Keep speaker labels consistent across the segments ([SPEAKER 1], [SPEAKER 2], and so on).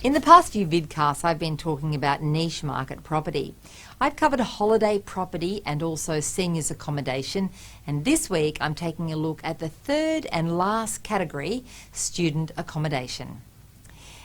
[SPEAKER 1] In the past few vidcasts, I've been talking about niche market property. I've covered holiday property and also seniors accommodation, and this week I'm taking a look at the third and last category, student accommodation.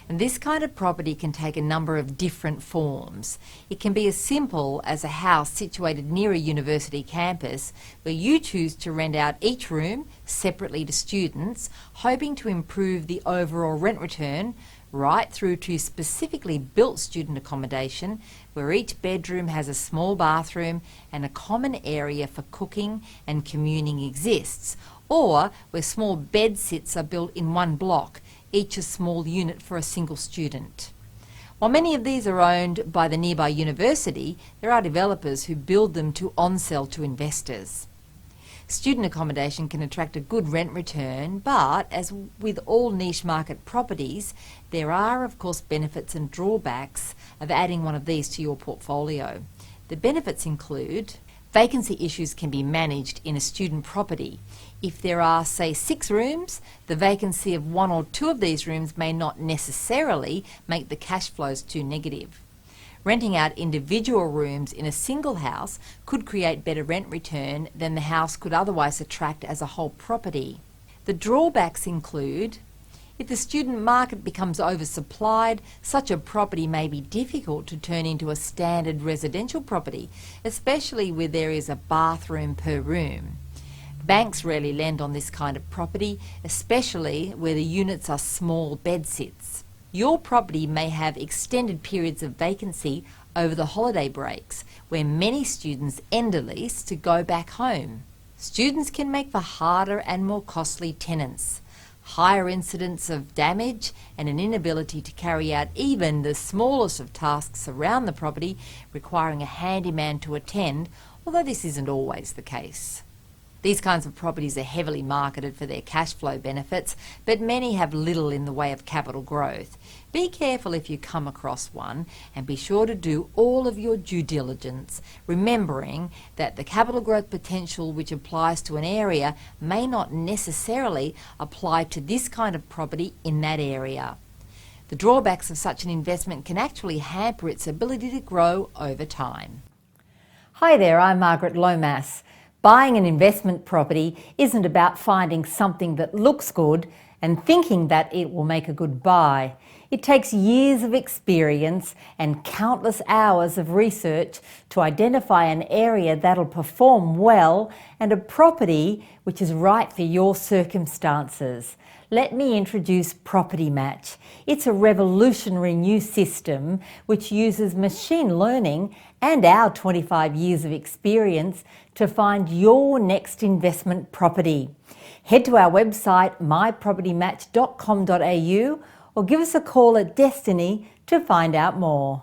[SPEAKER 1] And this kind of property can take a number of different forms. It can be as simple as a house situated near a university campus where you choose to rent out each room separately to students, hoping to improve the overall rent return, right through to specifically built student accommodation where each bedroom has a small bathroom and a common area for cooking and communing exists, or where small bed sits are built in one block, each a small unit for a single student. While many of these are owned by the nearby university, there are developers who build them to on-sell to investors. Student accommodation can attract a good rent return, but as with all niche market properties, there are of course benefits and drawbacks of adding one of these to your portfolio. The benefits include vacancy issues can be managed in a student property. If there are, say, 6 rooms, the vacancy of 1 or 2 of these rooms may not necessarily make the cash flows too negative. Renting out individual rooms in a single house could create better rent return than the house could otherwise attract as a whole property. The drawbacks include, if the student market becomes oversupplied, such a property may be difficult to turn into a standard residential property, especially where there is a bathroom per room. Banks rarely lend on this kind of property, especially where the units are small bedsits. Your property may have extended periods of vacancy over the holiday breaks, where many students end a lease to go back home. Students can make for harder and more costly tenants, higher incidence of damage, and an inability to carry out even the smallest of tasks around the property, requiring a handyman to attend, although this isn't always the case. These kinds of properties are heavily marketed for their cash flow benefits, but many have little in the way of capital growth. Be careful if you come across one, and be sure to do all of your due diligence, remembering that the capital growth potential which applies to an area may not necessarily apply to this kind of property in that area. The drawbacks of such an investment can actually hamper its ability to grow over time.
[SPEAKER 2] Hi there, I'm Margaret Lomas. Buying an investment property isn't about finding something that looks good and thinking that it will make a good buy. It takes years of experience and countless hours of research to identify an area that'll perform well and a property which is right for your circumstances. Let me introduce Property Match. It's a revolutionary new system which uses machine learning and our 25 years of experience to find your next investment property. Head to our website mypropertymatch.com.au or give us a call at Destiny to find out more.